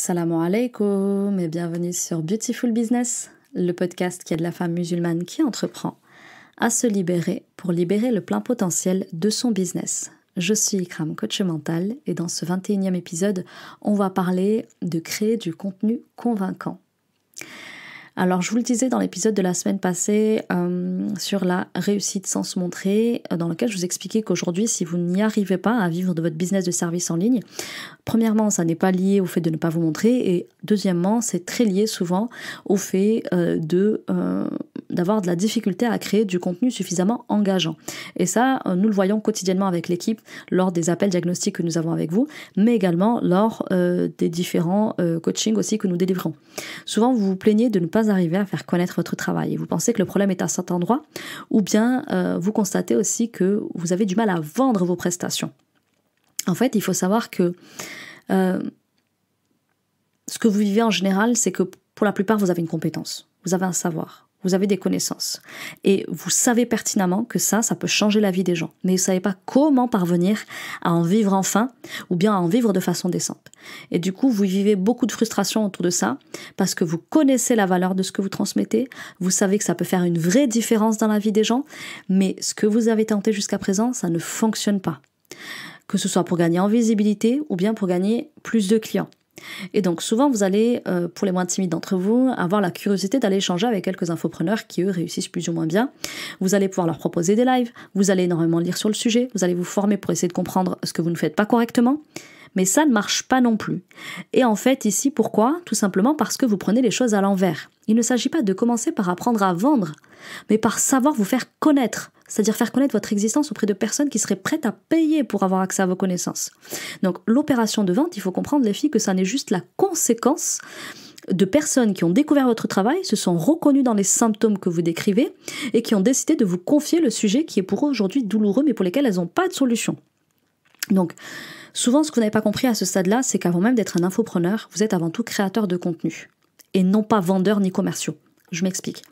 Salam alaikum et bienvenue sur Beautiful Business, le podcast qui aide la femme musulmane qui entreprend à se libérer pour libérer le plein potentiel de son business. Je suis Ikram, coach mental, et dans ce 21e épisode, on va parler de créer du contenu convaincant. Alors, je vous le disais dans l'épisode de la semaine passée sur la réussite sans se montrer, dans lequel je vous expliquais qu'aujourd'hui, si vous n'y arrivez pas à vivre de votre business de service en ligne, premièrement, ça n'est pas lié au fait de ne pas vous montrer, et deuxièmement, c'est très lié souvent au fait d'avoir de la difficulté à créer du contenu suffisamment engageant. Et ça, nous le voyons quotidiennement avec l'équipe lors des appels diagnostiques que nous avons avec vous, mais également lors des différents coachings aussi que nous délivrons. Souvent, vous vous plaignez de ne pas arriver à faire connaître votre travail et vous pensez que le problème est à cet endroit, ou bien vous constatez aussi que vous avez du mal à vendre vos prestations. En fait, il faut savoir que ce que vous vivez en général, c'est que pour la plupart, vous avez une compétence, vous avez un savoir. Vous avez des connaissances et vous savez pertinemment que ça peut changer la vie des gens. Mais vous ne savez pas comment parvenir à en vivre enfin ou bien à en vivre de façon décente. Et du coup, vous vivez beaucoup de frustration autour de ça parce que vous connaissez la valeur de ce que vous transmettez. Vous savez que ça peut faire une vraie différence dans la vie des gens. Mais ce que vous avez tenté jusqu'à présent, ça ne fonctionne pas. Que ce soit pour gagner en visibilité ou bien pour gagner plus de clients. Et donc souvent vous allez, pour les moins timides d'entre vous, avoir la curiosité d'aller échanger avec quelques infopreneurs qui eux réussissent plus ou moins bien. Vous allez pouvoir leur proposer des lives, vous allez énormément lire sur le sujet, vous allez vous former pour essayer de comprendre ce que vous ne faites pas correctement. Mais ça ne marche pas non plus. Et en fait ici, pourquoi ? Tout simplement parce que vous prenez les choses à l'envers. Il ne s'agit pas de commencer par apprendre à vendre, mais par savoir vous faire connaître. C'est-à-dire faire connaître votre existence auprès de personnes qui seraient prêtes à payer pour avoir accès à vos connaissances. Donc l'opération de vente, il faut comprendre les filles que ça n'est juste la conséquence de personnes qui ont découvert votre travail, se sont reconnues dans les symptômes que vous décrivez et qui ont décidé de vous confier le sujet qui est pour eux aujourd'hui douloureux mais pour lesquels elles n'ont pas de solution. Donc souvent ce que vous n'avez pas compris à ce stade-là, c'est qu'avant même d'être un infopreneur, vous êtes avant tout créateur de contenu et non pas vendeur ni commerciaux. Je m'explique.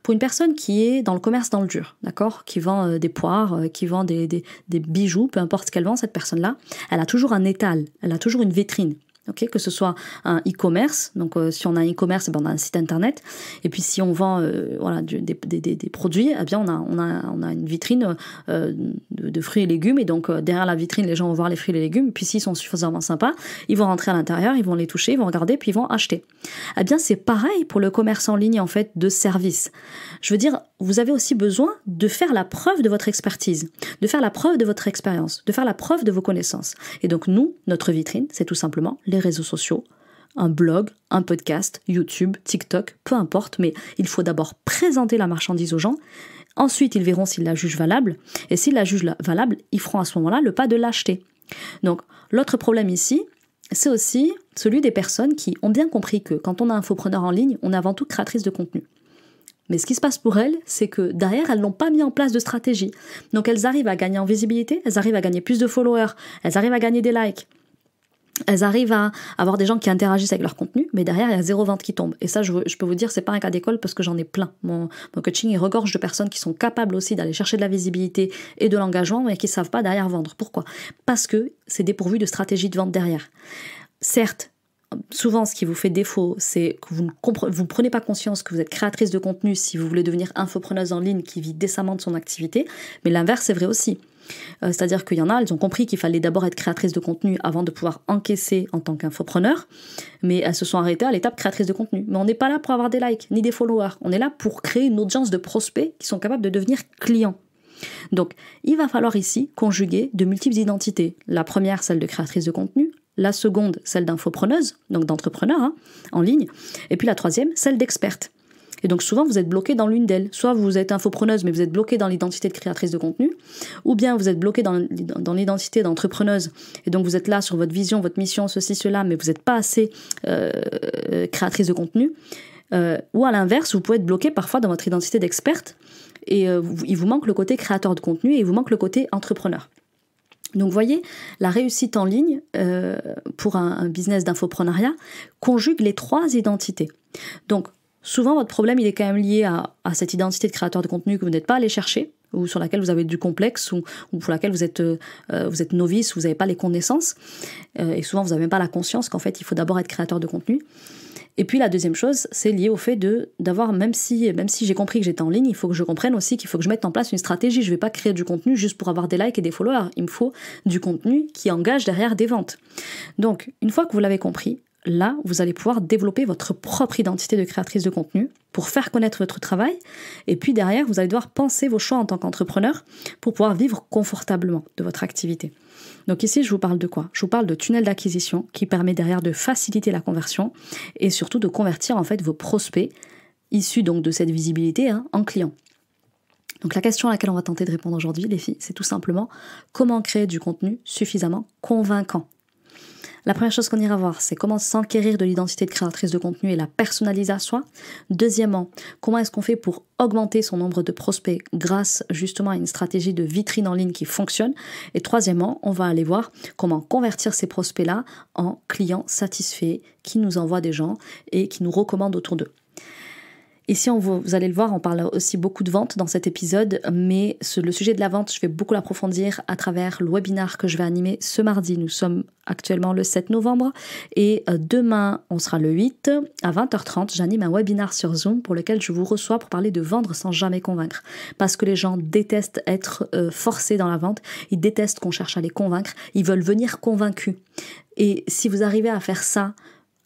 Pour une personne qui est dans le commerce dans le dur, d'accord, qui vend des poires, qui vend des bijoux, peu importe ce qu'elle vend, cette personne-là, elle a toujours un étal, elle a toujours une vitrine. Okay, que ce soit un e-commerce, donc si on a un e-commerce, on a un site internet, et puis si on vend des produits, eh bien on a une vitrine de fruits et légumes, et donc derrière la vitrine, les gens vont voir les fruits et les légumes, et puis s'ils sont suffisamment sympas, ils vont rentrer à l'intérieur, ils vont les toucher, ils vont regarder, puis ils vont acheter. Eh bien c'est pareil pour le commerce en ligne en fait de service. Je veux dire, vous avez aussi besoin de faire la preuve de votre expertise, de faire la preuve de votre expérience, de faire la preuve de vos connaissances. Et donc nous, notre vitrine, c'est tout simplement les réseaux sociaux, un blog, un podcast, YouTube, TikTok, peu importe, mais il faut d'abord présenter la marchandise aux gens. Ensuite, ils verront s'ils la jugent valable. Et s'ils la jugent valable, ils feront à ce moment-là le pas de l'acheter. Donc, l'autre problème ici, c'est aussi celui des personnes qui ont bien compris que quand on est infopreneur en ligne, on est avant tout créatrice de contenu. Mais ce qui se passe pour elles, c'est que derrière, elles n'ont pas mis en place de stratégie. Donc, elles arrivent à gagner en visibilité, elles arrivent à gagner plus de followers, elles arrivent à gagner des likes. Elles arrivent à avoir des gens qui interagissent avec leur contenu, mais derrière, il y a 0 vente qui tombe. Et ça, je peux vous dire, c'est pas un cas d'école parce que j'en ai plein. Mon coaching, il regorge de personnes qui sont capables aussi d'aller chercher de la visibilité et de l'engagement, mais qui ne savent pas derrière vendre. Pourquoi ? Parce que c'est dépourvu de stratégie de vente derrière. Certes, souvent, ce qui vous fait défaut, c'est que vous ne prenez pas conscience que vous êtes créatrice de contenu si vous voulez devenir infopreneuse en ligne qui vit décemment de son activité, mais l'inverse est vrai aussi. C'est-à-dire qu'il y en a, elles ont compris qu'il fallait d'abord être créatrice de contenu avant de pouvoir encaisser en tant qu'infopreneur, mais elles se sont arrêtées à l'étape créatrice de contenu. Mais on n'est pas là pour avoir des likes, ni des followers. On est là pour créer une audience de prospects qui sont capables de devenir clients. Donc, il va falloir ici conjuguer de multiples identités. La première, celle de créatrice de contenu. La seconde, celle d'infopreneuse, donc d'entrepreneur en ligne. Et puis la troisième, celle d'experte. Et donc souvent, vous êtes bloqué dans l'une d'elles. Soit vous êtes infopreneuse, mais vous êtes bloqué dans l'identité de créatrice de contenu, ou bien vous êtes bloqué dans l'identité d'entrepreneuse, et donc vous êtes là sur votre vision, votre mission, ceci, cela, mais vous n'êtes pas assez créatrice de contenu. Ou à l'inverse, vous pouvez être bloqué parfois dans votre identité d'experte, et il vous manque le côté créateur de contenu, et il vous manque le côté entrepreneur. Donc vous voyez, la réussite en ligne pour un business d'infopreneuriat conjugue les 3 identités. Donc souvent votre problème il est quand même lié à cette identité de créateur de contenu que vous n'êtes pas allé chercher, ou sur laquelle vous avez du complexe ou pour laquelle vous êtes novice, vous n'avez pas les connaissances et souvent vous n'avez même pas la conscience qu'en fait il faut d'abord être créateur de contenu. Et puis la deuxième chose, c'est lié au fait d'avoir, même si j'ai compris que j'étais en ligne, il faut que je comprenne aussi qu'il faut que je mette en place une stratégie. Je ne vais pas créer du contenu juste pour avoir des likes et des followers. Il me faut du contenu qui engage derrière des ventes. Donc, une fois que vous l'avez compris, là, vous allez pouvoir développer votre propre identité de créatrice de contenu pour faire connaître votre travail. Et puis derrière, vous allez devoir penser vos choix en tant qu'entrepreneur pour pouvoir vivre confortablement de votre activité. Donc ici, je vous parle de quoi ? Je vous parle de tunnel d'acquisition qui permet derrière de faciliter la conversion et surtout de convertir en fait vos prospects issus donc de cette visibilité en clients. Donc la question à laquelle on va tenter de répondre aujourd'hui, les filles, c'est tout simplement comment créer du contenu suffisamment convaincant. La première chose qu'on ira voir, c'est comment s'enquérir de l'identité de créatrice de contenu et la personnaliser à soi. Deuxièmement, comment est-ce qu'on fait pour augmenter son nombre de prospects grâce justement à une stratégie de vitrine en ligne qui fonctionne. Et troisièmement, on va aller voir comment convertir ces prospects-là en clients satisfaits qui nous envoient des gens et qui nous recommandent autour d'eux. Ici, vous allez le voir, on parle aussi beaucoup de vente dans cet épisode, mais le sujet de la vente, je vais beaucoup l'approfondir à travers le webinaire que je vais animer ce mardi. Nous sommes actuellement le 7 novembre et demain, on sera le 8 à 20h30. J'anime un webinaire sur Zoom pour lequel je vous reçois pour parler de vendre sans jamais convaincre. Parce que les gens détestent être forcés dans la vente, ils détestent qu'on cherche à les convaincre, ils veulent venir convaincus. Et si vous arrivez à faire ça,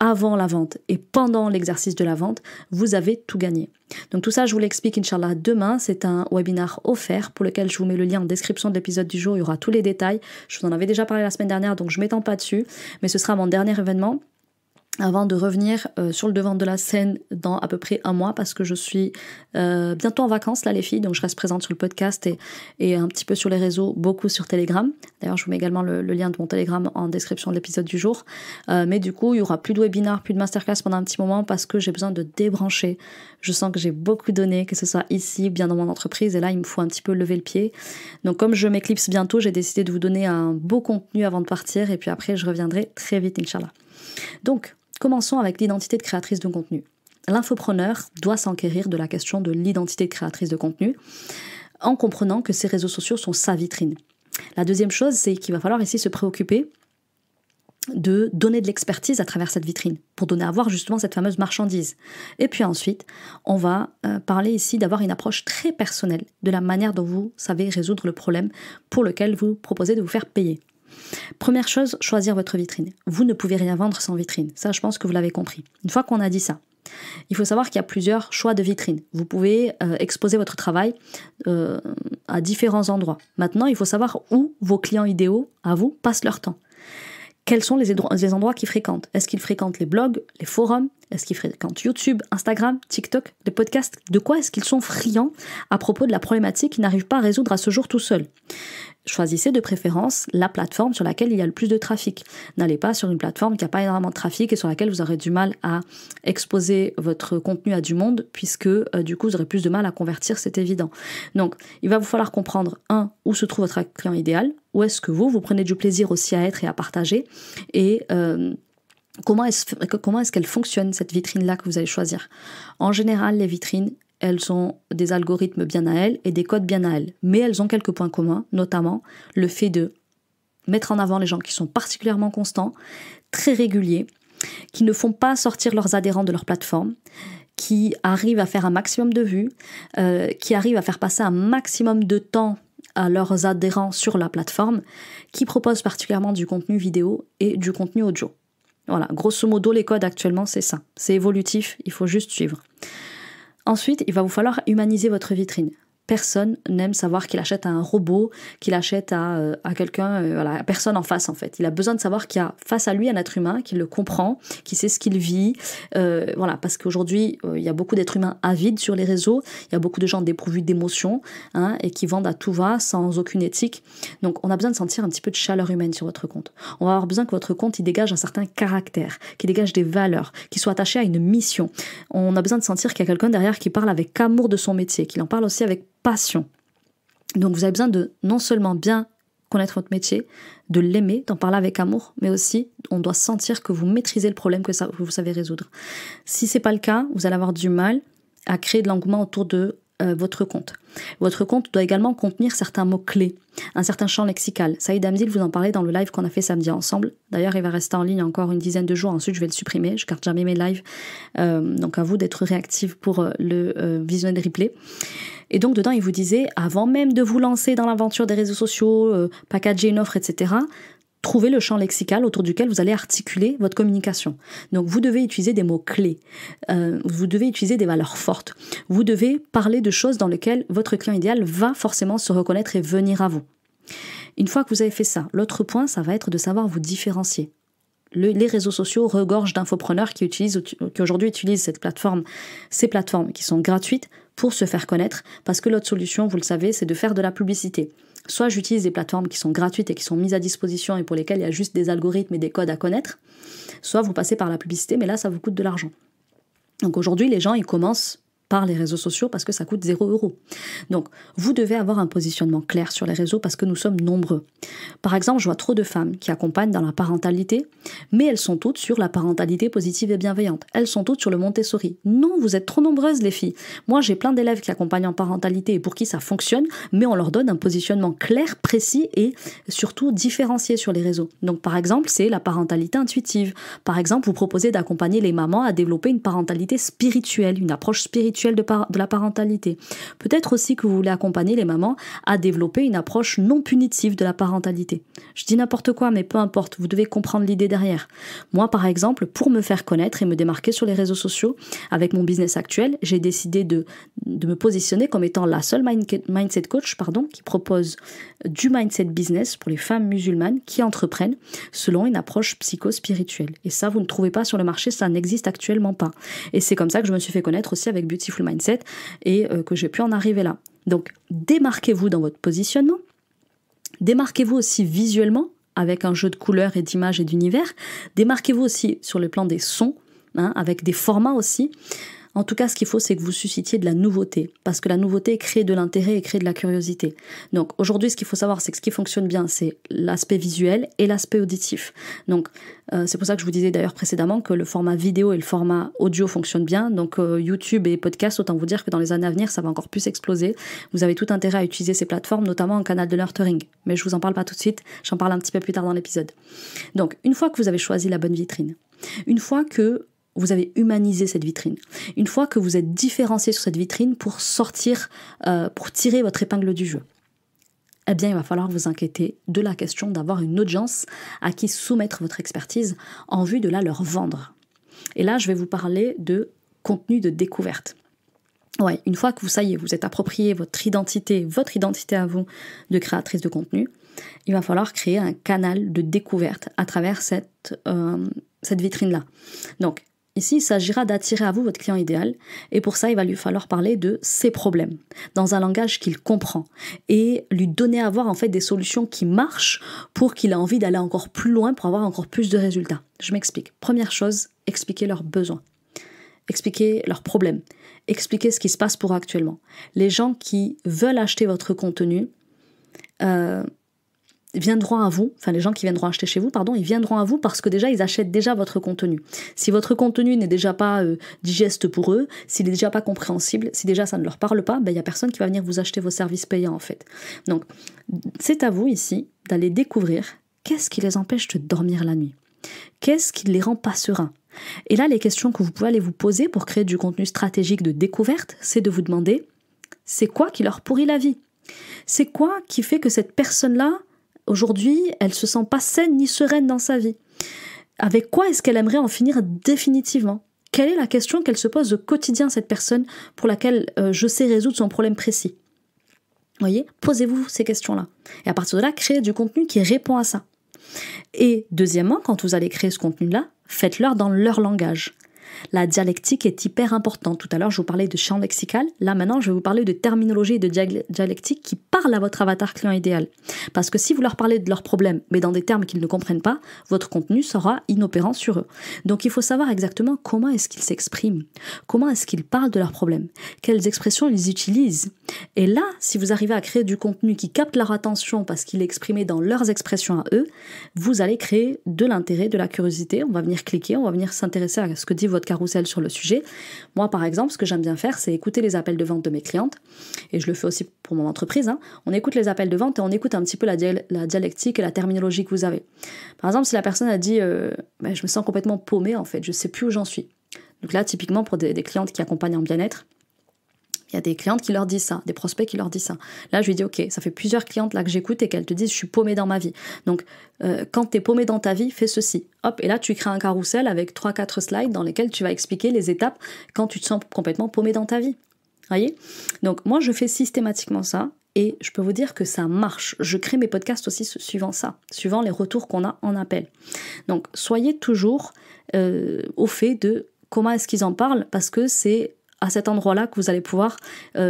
avant la vente et pendant l'exercice de la vente, vous avez tout gagné. Donc tout ça, je vous l'explique, Inch'Allah, demain. C'est un webinaire offert pour lequel je vous mets le lien en description de l'épisode du jour. Il y aura tous les détails. Je vous en avais déjà parlé la semaine dernière, donc je ne m'étends pas dessus. Mais ce sera mon dernier événement avant de revenir sur le devant de la scène dans à peu près un mois parce que je suis bientôt en vacances là les filles, donc je reste présente sur le podcast et un petit peu sur les réseaux, beaucoup sur Telegram. D'ailleurs je vous mets également le lien de mon Telegram en description de l'épisode du jour, mais du coup il y aura plus de webinaire, plus de masterclass pendant un petit moment parce que j'ai besoin de débrancher. Je sens que j'ai beaucoup donné, que ce soit ici, bien dans mon entreprise, et là il me faut un petit peu lever le pied. Donc comme je m'éclipse bientôt, j'ai décidé de vous donner un beau contenu avant de partir et puis après je reviendrai très vite Inch'Allah. Donc commençons avec l'identité de créatrice de contenu. L'infopreneur doit s'enquérir de la question de l'identité de créatrice de contenu en comprenant que ces réseaux sociaux sont sa vitrine. La deuxième chose, c'est qu'il va falloir ici se préoccuper de donner de l'expertise à travers cette vitrine pour donner à voir justement cette fameuse marchandise. Et puis ensuite, on va parler ici d'avoir une approche très personnelle de la manière dont vous savez résoudre le problème pour lequel vous proposez de vous faire payer. Première chose, choisir votre vitrine. Vous ne pouvez rien vendre sans vitrine. Ça, je pense que vous l'avez compris. Une fois qu'on a dit ça, il faut savoir qu'il y a plusieurs choix de vitrine. Vous pouvez exposer votre travail à différents endroits. Maintenant, il faut savoir où vos clients idéaux, à vous, passent leur temps. Quels sont les endroits qu'ils fréquentent ? Est-ce qu'ils fréquentent les blogs, les forums ? Est-ce qu'ils fréquentent YouTube, Instagram, TikTok, les podcasts ? De quoi est-ce qu'ils sont friands à propos de la problématique qu'ils n'arrivent pas à résoudre à ce jour tout seuls ? Choisissez de préférence la plateforme sur laquelle il y a le plus de trafic. N'allez pas sur une plateforme qui n'a pas énormément de trafic et sur laquelle vous aurez du mal à exposer votre contenu à du monde puisque du coup vous aurez plus de mal à convertir, c'est évident. Donc il va vous falloir comprendre où se trouve votre client idéal, où est-ce que vous prenez du plaisir aussi à être et à partager et comment est-ce qu'elle fonctionne cette vitrine-là que vous allez choisir. En général, les vitrines, elles ont des algorithmes bien à elles et des codes bien à elles. Mais elles ont quelques points communs, notamment le fait de mettre en avant les gens qui sont particulièrement constants, très réguliers, qui ne font pas sortir leurs adhérents de leur plateforme, qui arrivent à faire un maximum de vues, qui arrivent à faire passer un maximum de temps à leurs adhérents sur la plateforme, qui proposent particulièrement du contenu vidéo et du contenu audio. Voilà, grosso modo, les codes actuellement, c'est ça. C'est évolutif, il faut juste suivre. Ensuite, il va vous falloir humaniser votre vitrine. Personne n'aime savoir qu'il achète à un robot, qu'il achète à quelqu'un, à personne en face en fait. Il a besoin de savoir qu'il y a face à lui un être humain qui le comprend, qui sait ce qu'il vit. Parce qu'aujourd'hui, il y a beaucoup d'êtres humains avides sur les réseaux, il y a beaucoup de gens dépourvus d'émotions et qui vendent à tout va sans aucune éthique. Donc on a besoin de sentir un petit peu de chaleur humaine sur votre compte. On va avoir besoin que votre compte il dégage un certain caractère, qu'il dégage des valeurs, qu'il soit attaché à une mission. On a besoin de sentir qu'il y a quelqu'un derrière qui parle avec amour de son métier, qu'il en parle aussi avec passion. Donc vous avez besoin de non seulement bien connaître votre métier, de l'aimer, d'en parler avec amour, mais aussi on doit sentir que vous maîtrisez le problème que vous savez résoudre. Si c'est pas le cas, vous allez avoir du mal à créer de l'engouement autour de votre compte. Votre compte doit également contenir certains mots-clés, un certain champ lexical. Saïd Hamzil vous en parlait dans le live qu'on a fait samedi ensemble. D'ailleurs, il va rester en ligne encore une dizaine de jours. Ensuite, je vais le supprimer. Je garde jamais mes lives. Donc, à vous d'être réactifs pour le visionner de replay. Et donc, dedans, il vous disait, avant même de vous lancer dans l'aventure des réseaux sociaux, packager une offre, etc., trouvez le champ lexical autour duquel vous allez articuler votre communication. Donc, vous devez utiliser des mots-clés. Vous devez utiliser des valeurs fortes. Vous devez parler de choses dans lesquelles votre client idéal va forcément se reconnaître et venir à vous. Une fois que vous avez fait ça, l'autre point, ça va être de savoir vous différencier. Les réseaux sociaux regorgent d'infopreneurs qui aujourd'hui utilisent ces plateformes qui sont gratuites pour se faire connaître, parce que l'autre solution, vous le savez, c'est de faire de la publicité. Soit j'utilise des plateformes qui sont gratuites et qui sont mises à disposition et pour lesquelles il y a juste des algorithmes et des codes à connaître, soit vous passez par la publicité, mais là, ça vous coûte de l'argent. Donc aujourd'hui, les gens, ils commencent par les réseaux sociaux parce que ça coûte 0 €. Donc, vous devez avoir un positionnement clair sur les réseaux parce que nous sommes nombreux. Par exemple, je vois trop de femmes qui accompagnent dans la parentalité, mais elles sont toutes sur la parentalité positive et bienveillante. Elles sont toutes sur le Montessori. Non, vous êtes trop nombreuses les filles. Moi, j'ai plein d'élèves qui accompagnent en parentalité et pour qui ça fonctionne, mais on leur donne un positionnement clair, précis et surtout différencié sur les réseaux. Donc, par exemple, c'est la parentalité intuitive. Par exemple, vous proposez d'accompagner les mamans à développer une parentalité spirituelle, une approche spirituelle de la parentalité. Peut-être aussi que vous voulez accompagner les mamans à développer une approche non punitive de la parentalité. Je dis n'importe quoi, mais peu importe, vous devez comprendre l'idée derrière. Moi, par exemple, pour me faire connaître et me démarquer sur les réseaux sociaux, avec mon business actuel, j'ai décidé de me positionner comme étant la seule mindset coach qui propose du mindset business pour les femmes musulmanes qui entreprennent selon une approche psycho-spirituelle. Et ça, vous ne trouvez pas sur le marché, ça n'existe actuellement pas. Et c'est comme ça que je me suis fait connaître aussi avec Beautiful Mindset et que j'ai pu en arriver là. Donc, démarquez-vous dans votre positionnement. Démarquez-vous aussi visuellement avec un jeu de couleurs et d'images et d'univers. Démarquez-vous aussi sur le plan des sons, avec des formats aussi. En tout cas, ce qu'il faut, c'est que vous suscitiez de la nouveauté, parce que la nouveauté crée de l'intérêt et crée de la curiosité. Donc aujourd'hui, ce qu'il faut savoir, c'est que ce qui fonctionne bien, c'est l'aspect visuel et l'aspect auditif. Donc c'est pour ça que je vous disais d'ailleurs précédemment que le format vidéo et le format audio fonctionnent bien. Donc YouTube et podcast, autant vous dire que dans les années à venir, ça va encore plus exploser. Vous avez tout intérêt à utiliser ces plateformes, notamment en canal de nurturing. Mais je vous en parle pas tout de suite, j'en parle un petit peu plus tard dans l'épisode. Donc une fois que vous avez choisi la bonne vitrine, une fois que vous avez humanisé cette vitrine. Une fois que vous êtes différencié sur cette vitrine pour sortir, pour tirer votre épingle du jeu, eh bien, il va falloir vous inquiéter de la question d'avoir une audience à qui soumettre votre expertise en vue de la leur vendre. Et là, je vais vous parler de contenu de découverte. Ouais, une fois que vous êtes approprié votre identité à vous de créatrice de contenu, il va falloir créer un canal de découverte à travers cette vitrine-là. Donc, ici, il s'agira d'attirer à vous votre client idéal et pour ça, il va lui falloir parler de ses problèmes dans un langage qu'il comprend et lui donner à voir en fait des solutions qui marchent pour qu'il ait envie d'aller encore plus loin pour avoir encore plus de résultats. Je m'explique. Première chose, expliquer leurs besoins, expliquer leurs problèmes, expliquer ce qui se passe pour eux actuellement. Les gens qui veulent acheter votre contenu viendront à vous, enfin les gens qui viendront acheter chez vous, ils viendront à vous parce que déjà ils achètent déjà votre contenu. Si votre contenu n'est déjà pas digeste pour eux, s'il est déjà pas compréhensible, si déjà ça ne leur parle pas, il y a personne qui va venir vous acheter vos services payants en fait. Donc c'est à vous ici d'aller découvrir qu'est-ce qui les empêche de dormir la nuit, qu'est-ce qui les rend pas sereins. Et là les questions que vous pouvez aller vous poser pour créer du contenu stratégique de découverte, c'est de vous demander c'est quoi qui leur pourrit la vie, c'est quoi qui fait que cette personne-là aujourd'hui, elle se sent pas saine ni sereine dans sa vie. Avec quoi est-ce qu'elle aimerait en finir définitivement ? Quelle est la question qu'elle se pose au quotidien, cette personne pour laquelle je sais résoudre son problème précis ? Vous voyez ? Posez-vous ces questions-là. Et à partir de là, créez du contenu qui répond à ça. Et deuxièmement, quand vous allez créer ce contenu-là, faites-le dans leur langage. La dialectique est hyper importante. Tout à l'heure, je vous parlais de champ lexical. Là, maintenant, je vais vous parler de terminologie et de dialectique qui parlent à votre avatar client idéal. Parce que si vous leur parlez de leurs problèmes, mais dans des termes qu'ils ne comprennent pas, votre contenu sera inopérant sur eux. Donc, il faut savoir exactement comment est-ce qu'ils s'expriment, comment est-ce qu'ils parlent de leurs problèmes, quelles expressions ils utilisent, Et là, si vous arrivez à créer du contenu qui capte leur attention parce qu'il est exprimé dans leurs expressions à eux, vous allez créer de l'intérêt, de la curiosité. On va venir cliquer, on va venir s'intéresser à ce que dit votre carrousel sur le sujet. Moi, par exemple, ce que j'aime bien faire, c'est écouter les appels de vente de mes clientes. Et je le fais aussi pour mon entreprise. On écoute les appels de vente et on écoute un petit peu la dialectique et la terminologie que vous avez. Par exemple, si la personne a dit je me sens complètement paumée en fait, je ne sais plus où j'en suis. Donc là, typiquement, pour des clientes qui accompagnent en bien-être, il y a des clientes qui leur disent ça, des prospects qui leur disent ça. Là, je lui dis, ok, ça fait plusieurs clientes là que j'écoute et qu'elles te disent, je suis paumée dans ma vie. Donc, quand tu es paumée dans ta vie, fais ceci. Hop, et là, tu crées un carrousel avec 3-4 slides dans lesquels tu vas expliquer les étapes quand tu te sens complètement paumée dans ta vie. Voyez ? Donc, moi, je fais systématiquement ça et je peux vous dire que ça marche. Je crée mes podcasts aussi suivant ça, suivant les retours qu'on a en appel. Donc, soyez toujours au fait de comment est-ce qu'ils en parlent parce que c'est à cet endroit-là que vous allez pouvoir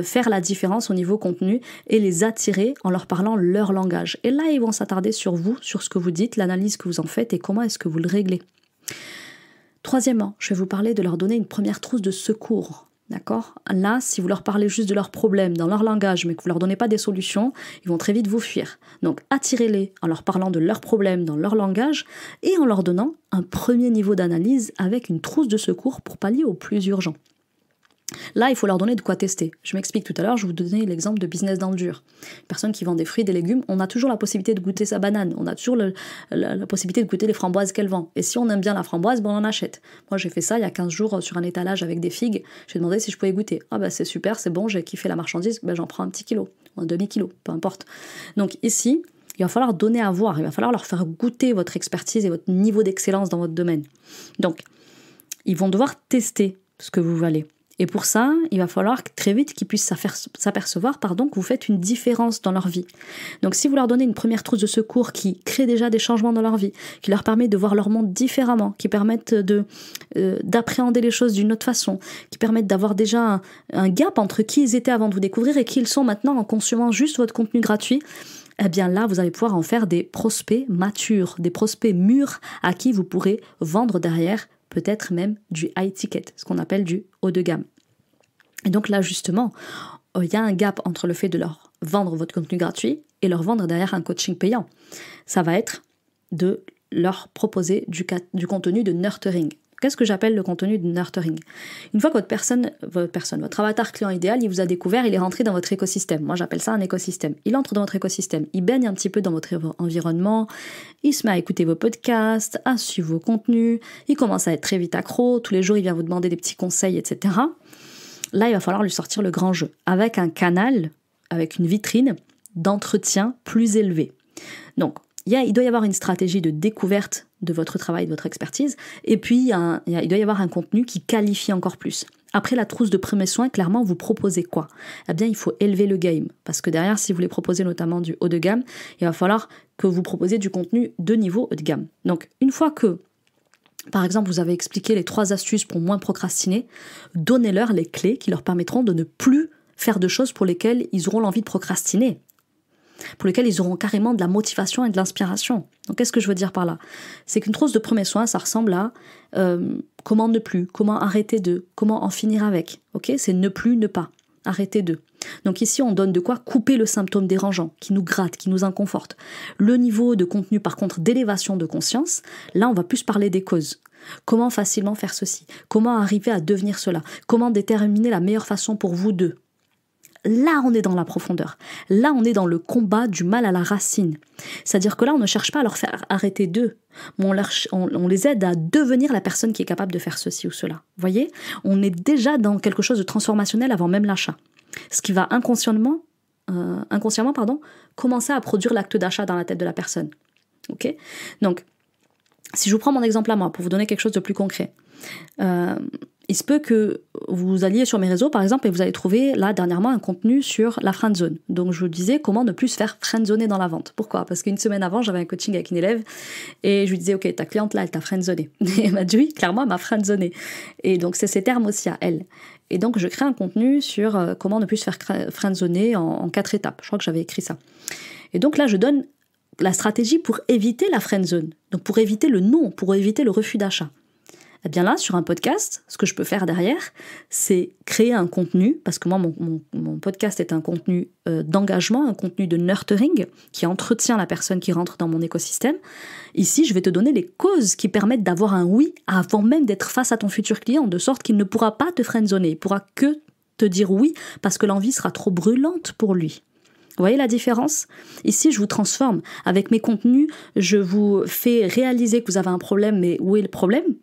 faire la différence au niveau contenu et les attirer en leur parlant leur langage. Et là, ils vont s'attarder sur vous, sur ce que vous dites, l'analyse que vous en faites et comment est-ce que vous le réglez. Troisièmement, je vais vous parler de leur donner une première trousse de secours. D'accord ? Là, si vous leur parlez juste de leurs problèmes dans leur langage, mais que vous ne leur donnez pas des solutions, ils vont très vite vous fuir. Donc, attirez-les en leur parlant de leurs problèmes dans leur langage et en leur donnant un premier niveau d'analyse avec une trousse de secours pour pallier au plus urgent. Là, il faut leur donner de quoi tester. Je m'explique tout à l'heure, je vous donnais l'exemple de business dans le dur. Une personne qui vend des fruits, des légumes, on a toujours la possibilité de goûter sa banane, on a toujours la possibilité de goûter les framboises qu'elle vend. Et si on aime bien la framboise, on en achète. Moi, j'ai fait ça il y a 15 jours sur un étalage avec des figues. J'ai demandé si je pouvais goûter. Ah bah c'est super, c'est bon, j'ai kiffé la marchandise, j'en prends un petit kilo, ou un demi-kilo, peu importe. Donc ici, il va falloir donner à voir, il va falloir leur faire goûter votre expertise et votre niveau d'excellence dans votre domaine. Donc, ils vont devoir tester ce que vous valez. Et pour ça, il va falloir très vite qu'ils puissent s'apercevoir que vous faites une différence dans leur vie. Donc si vous leur donnez une première trousse de secours qui crée déjà des changements dans leur vie, qui leur permet de voir leur monde différemment, qui permettent d'appréhender les choses d'une autre façon, qui permettent d'avoir déjà un gap entre qui ils étaient avant de vous découvrir et qui ils sont maintenant en consommant juste votre contenu gratuit, eh bien là, vous allez pouvoir en faire des prospects matures, des prospects mûrs à qui vous pourrez vendre derrière peut-être même du high ticket, ce qu'on appelle du haut de gamme. Et donc là, justement, il y a un gap entre le fait de leur vendre votre contenu gratuit et leur vendre derrière un coaching payant. Ça va être de leur proposer du contenu de nurturing. Qu'est-ce que j'appelle le contenu de nurturing ? Une fois que votre avatar client idéal, il vous a découvert, il est rentré dans votre écosystème. Moi, j'appelle ça un écosystème. Il entre dans votre écosystème, il baigne un petit peu dans votre environnement, il se met à écouter vos podcasts, à suivre vos contenus, il commence à être très vite accro, tous les jours, il vient vous demander des petits conseils, etc. Là, il va falloir lui sortir le grand jeu, avec un canal, avec une vitrine d'entretien plus élevé. Donc, il doit y avoir une stratégie de découverte de votre travail, de votre expertise, et puis il doit y avoir un contenu qui qualifie encore plus. Après la trousse de premiers soins, clairement, vous proposez quoi ? Eh bien, il faut élever le game, parce que derrière, si vous voulez proposer notamment du haut de gamme, il va falloir que vous proposiez du contenu de niveau haut de gamme. Donc, une fois que, par exemple, vous avez expliqué les 3 astuces pour moins procrastiner, donnez-leur les clés qui leur permettront de ne plus faire de choses pour lesquelles ils auront l'envie de procrastiner, pour lesquels ils auront carrément de la motivation et de l'inspiration. Donc qu'est-ce que je veux dire par là ? C'est qu'une trousse de premiers soins, ça ressemble à comment ne plus, comment arrêter de, comment en finir avec. Okay ? C'est ne plus, ne pas, arrêter de. Donc ici, on donne de quoi couper le symptôme dérangeant, qui nous gratte, qui nous inconforte. Le niveau de contenu, par contre, d'élévation de conscience, là, on va plus parler des causes. Comment facilement faire ceci ? Comment arriver à devenir cela ? Comment déterminer la meilleure façon pour vous deux ? Là, on est dans la profondeur. Là, on est dans le combat du mal à la racine. C'est-à-dire que là, on ne cherche pas à leur faire arrêter d'eux, mais on les aide à devenir la personne qui est capable de faire ceci ou cela. Vous voyez ? On est déjà dans quelque chose de transformationnel avant même l'achat. Ce qui va inconsciemment, commencer à produire l'acte d'achat dans la tête de la personne. Okay ? Donc, si je vous prends mon exemple à moi, pour vous donner quelque chose de plus concret, il se peut que vous alliez sur mes réseaux, par exemple, et vous allez trouver, là, dernièrement, un contenu sur la friendzone. Donc, je vous disais comment ne plus se faire friendzoner dans la vente. Pourquoi ? Parce qu'une semaine avant, j'avais un coaching avec une élève, et je lui disais, ok, ta cliente, là, elle t'a friendzoné. Et elle m'a dit, oui, clairement, elle m'a friendzoné. Et donc, c'est ces termes aussi à elle. Et donc, je crée un contenu sur comment ne plus se faire friendzoner en 4 étapes. Je crois que j'avais écrit ça. Et donc, là, je donne la stratégie pour éviter la friendzone. Donc, pour éviter le non, pour éviter le refus d'achat. Eh bien là, sur un podcast, ce que je peux faire derrière, c'est créer un contenu, parce que moi, mon podcast est un contenu d'engagement, un contenu de nurturing, qui entretient la personne qui rentre dans mon écosystème. Ici, je vais te donner les causes qui permettent d'avoir un oui avant même d'être face à ton futur client, de sorte qu'il ne pourra pas te friendzoner, il pourra que te dire oui, parce que l'envie sera trop brûlante pour lui. Vous voyez la différence ? Ici, je vous transforme. Avec mes contenus, je vous fais réaliser que vous avez un problème, mais où est le problème ?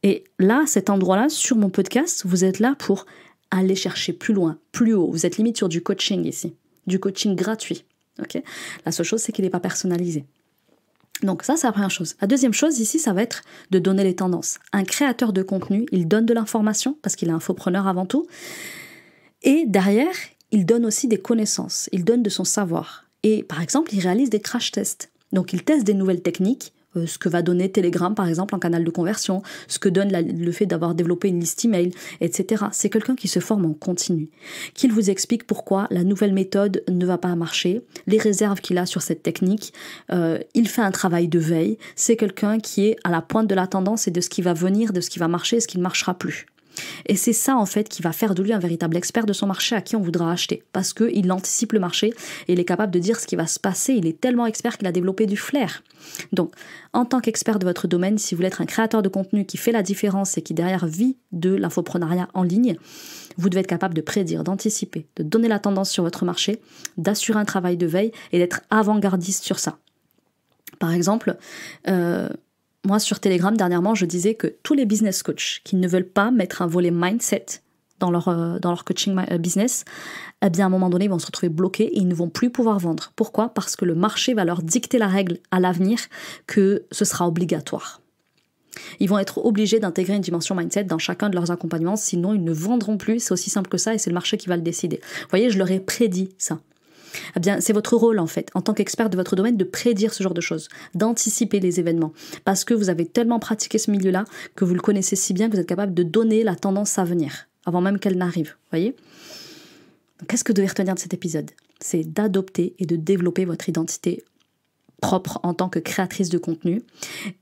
Et là, cet endroit-là, sur mon podcast, vous êtes là pour aller chercher plus loin, plus haut. Vous êtes limite sur du coaching ici, du coaching gratuit. Okay ? La seule chose, c'est qu'il n'est pas personnalisé. Donc ça, c'est la première chose. La deuxième chose ici, ça va être de donner les tendances. Un créateur de contenu, il donne de l'information, parce qu'il est infopreneur avant tout. Et derrière, il donne aussi des connaissances, il donne de son savoir. Et par exemple, il réalise des crash tests. Donc il teste des nouvelles techniques, ce que va donner Telegram par exemple en canal de conversion, ce que donne le fait d'avoir développé une liste email, etc. C'est quelqu'un qui se forme en continu, qu'il vous explique pourquoi la nouvelle méthode ne va pas marcher, les réserves qu'il a sur cette technique, il fait un travail de veille, c'est quelqu'un qui est à la pointe de la tendance et de ce qui va venir, de ce qui va marcher et ce qui ne marchera plus. Et c'est ça en fait qui va faire de lui un véritable expert de son marché à qui on voudra acheter, parce qu'il anticipe le marché et il est capable de dire ce qui va se passer, il est tellement expert qu'il a développé du flair. Donc en tant qu'expert de votre domaine, si vous voulez être un créateur de contenu qui fait la différence et qui derrière vit de l'infoprenariat en ligne, vous devez être capable de prédire, d'anticiper, de donner la tendance sur votre marché, d'assurer un travail de veille et d'être avant-gardiste sur ça. Par exemple, moi, sur Telegram, dernièrement, je disais que tous les business coachs qui ne veulent pas mettre un volet mindset dans leur coaching business, eh bien, à un moment donné, ils vont se retrouver bloqués et ils ne vont plus pouvoir vendre. Pourquoi ? Parce que le marché va leur dicter la règle à l'avenir que ce sera obligatoire. Ils vont être obligés d'intégrer une dimension mindset dans chacun de leurs accompagnements, sinon ils ne vendront plus. C'est aussi simple que ça et c'est le marché qui va le décider. Vous voyez, je leur ai prédit ça. Eh bien, c'est votre rôle, en fait, en tant qu'expert de votre domaine, de prédire ce genre de choses, d'anticiper les événements. Parce que vous avez tellement pratiqué ce milieu-là, que vous le connaissez si bien que vous êtes capable de donner la tendance à venir, avant même qu'elle n'arrive, vous voyez ? Donc, qu'est-ce que vous devez retenir de cet épisode ? C'est d'adopter et de développer votre identité propre en tant que créatrice de contenu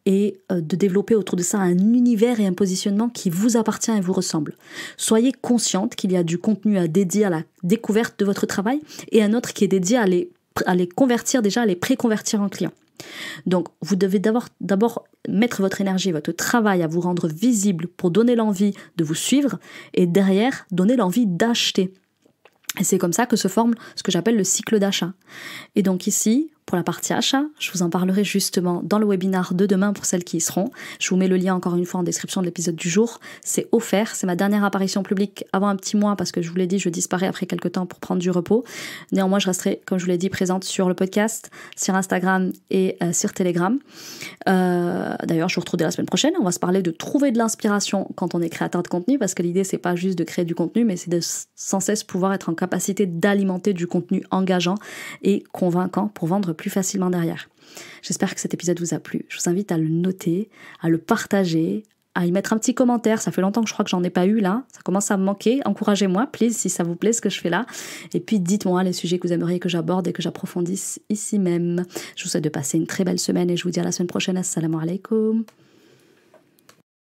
et de développer autour de ça un univers et un positionnement qui vous appartient et vous ressemble. Soyez consciente qu'il y a du contenu à dédier à la découverte de votre travail et un autre qui est dédié à les convertir déjà, à les pré-convertir en clients. Donc, vous devez d'abord mettre votre énergie, votre travail à vous rendre visible pour donner l'envie de vous suivre et derrière, donner l'envie d'acheter. Et c'est comme ça que se forme ce que j'appelle le cycle d'achat. Et donc ici, pour la partie achat, je vous en parlerai justement dans le webinar de demain pour celles qui y seront. Je vous mets le lien encore une fois en description de l'épisode du jour. C'est offert, c'est ma dernière apparition publique avant un petit mois parce que je vous l'ai dit, je disparais après quelques temps pour prendre du repos. Néanmoins, je resterai, comme je vous l'ai dit, présente sur le podcast, sur Instagram et sur Telegram. D'ailleurs, je vous retrouve dès la semaine prochaine. On va se parler de trouver de l'inspiration quand on est créateur de contenu parce que l'idée, c'est pas juste de créer du contenu, mais c'est de sans cesse pouvoir être en capacité d'alimenter du contenu engageant et convaincant pour vendre plus facilement derrière. J'espère que cet épisode vous a plu. Je vous invite à le noter, à le partager, à y mettre un petit commentaire. Ça fait longtemps que je crois que j'en ai pas eu là. Ça commence à me manquer. Encouragez-moi, please, si ça vous plaît ce que je fais là. Et puis dites-moi les sujets que vous aimeriez que j'aborde et que j'approfondisse ici même. Je vous souhaite de passer une très belle semaine et je vous dis à la semaine prochaine. Assalamu alaikum.